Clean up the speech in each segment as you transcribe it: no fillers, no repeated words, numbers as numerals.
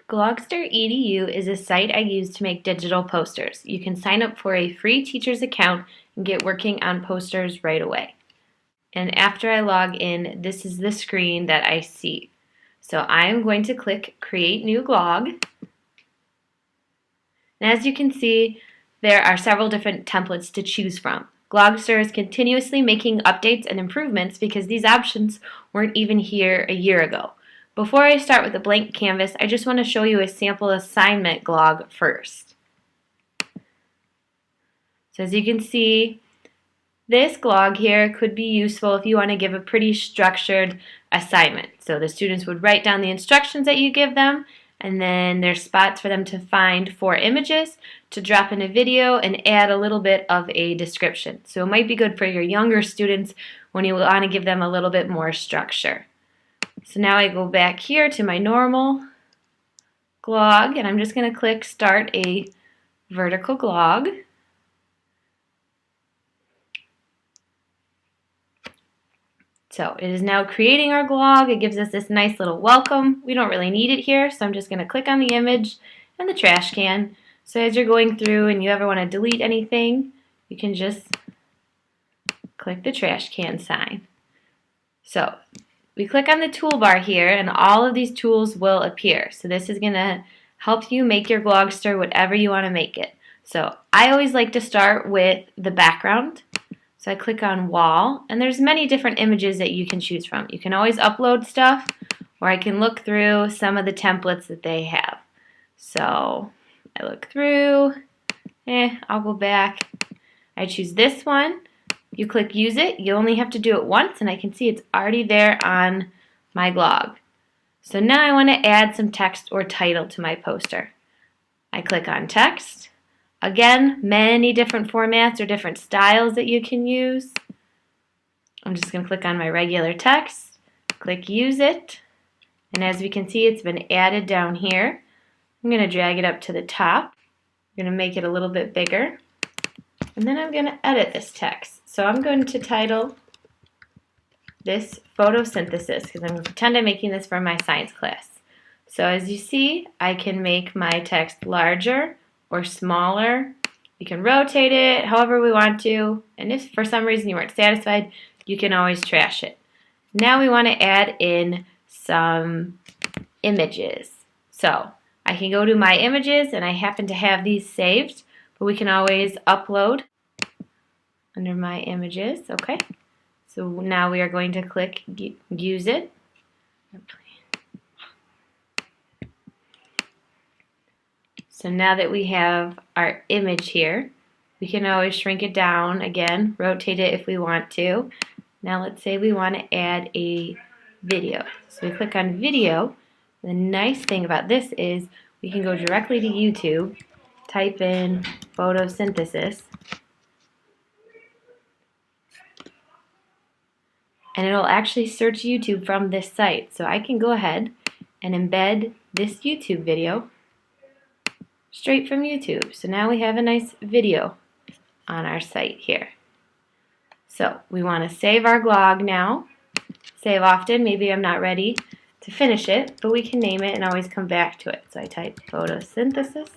Glogster EDU is a site I use to make digital posters. You can sign up for a free teacher's account and get working on posters right away. And after I log in, this is the screen that I see. So I'm going to click Create New Glog. And as you can see, there are several different templates to choose from. Glogster is continuously making updates and improvements because these options weren't even here a year ago. Before I start with a blank canvas, I just want to show you a sample assignment glog first. So as you can see, this glog here could be useful if you want to give a pretty structured assignment. So the students would write down the instructions that you give them, and then there's spots for them to find 4 images, to drop in a video, and add a little bit of a description. So it might be good for your younger students when you want to give them a little bit more structure. So now I go back here to my normal glog, and I'm just going to click Start a Vertical Glog. So it is now creating our glog. It gives us this nice little welcome. We don't really need it here, so I'm just going to click on the image and the trash can. So as you're going through and you ever want to delete anything, you can just click the trash can sign. So we click on the toolbar here and all of these tools will appear. So this is going to help you make your Glogster whatever you want to make it. So I always like to start with the background. So I click on wall, and there's many different images that you can choose from. You can always upload stuff, or I can look through some of the templates that they have. So I look through, I'll go back. I choose this one. You click use it. You only have to do it once, and I can see it's already there on my glog. So now I want to add some text or title to my poster. I click on text. Again, many different formats or different styles that you can use. I'm just going to click on my regular text, click use it, and as we can see, it's been added down here. I'm going to drag it up to the top. I'm going to make it a little bit bigger, and then I'm going to edit this text. So I'm going to title this photosynthesis because I'm going to pretend I'm making this for my science class. So as you see, I can make my text larger or smaller. We can rotate it however we want to, and if for some reason you weren't satisfied, you can always trash it. Now we want to add in some images. So I can go to my images, and I happen to have these saved, but we can always upload under my images. Okay, so now we are going to click use it. So now that we have our image here, we can always shrink it down again, rotate it if we want to. Now let's say we want to add a video. So we click on video. The nice thing about this is we can go directly to YouTube, type in photosynthesis, and it'll actually search YouTube from this site. So I can go ahead and embed this YouTube video straight from YouTube. So now we have a nice video on our site here. So we want to save our glog now. Save often. Maybe I'm not ready to finish it, but we can name it and always come back to it. So I type photosynthesis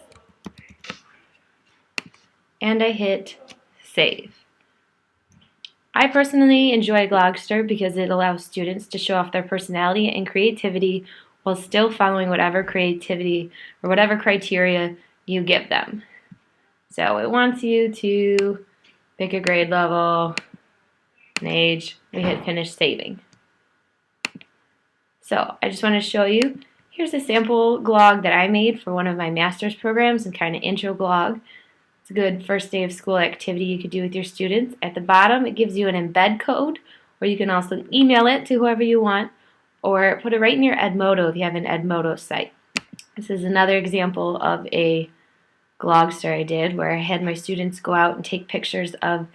and I hit save. I personally enjoy Glogster because it allows students to show off their personality and creativity while still following whatever creativity or whatever criteria you give them. So it wants you to pick a grade level, an age. We hit finish saving. So I just want to show you, here's a sample glog that I made for one of my master's programs and kind of intro glog. It's a good first day of school activity you could do with your students. At the bottom it gives you an embed code, or you can also email it to whoever you want, or put it right in your Edmodo if you have an Edmodo site. This is another example of a Glogster I did where I had my students go out and take pictures of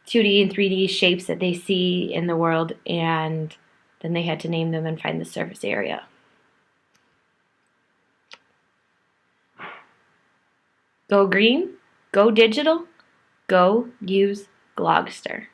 2D and 3D shapes that they see in the world, and then they had to name them and find the surface area. Go green, go digital, go use Glogster.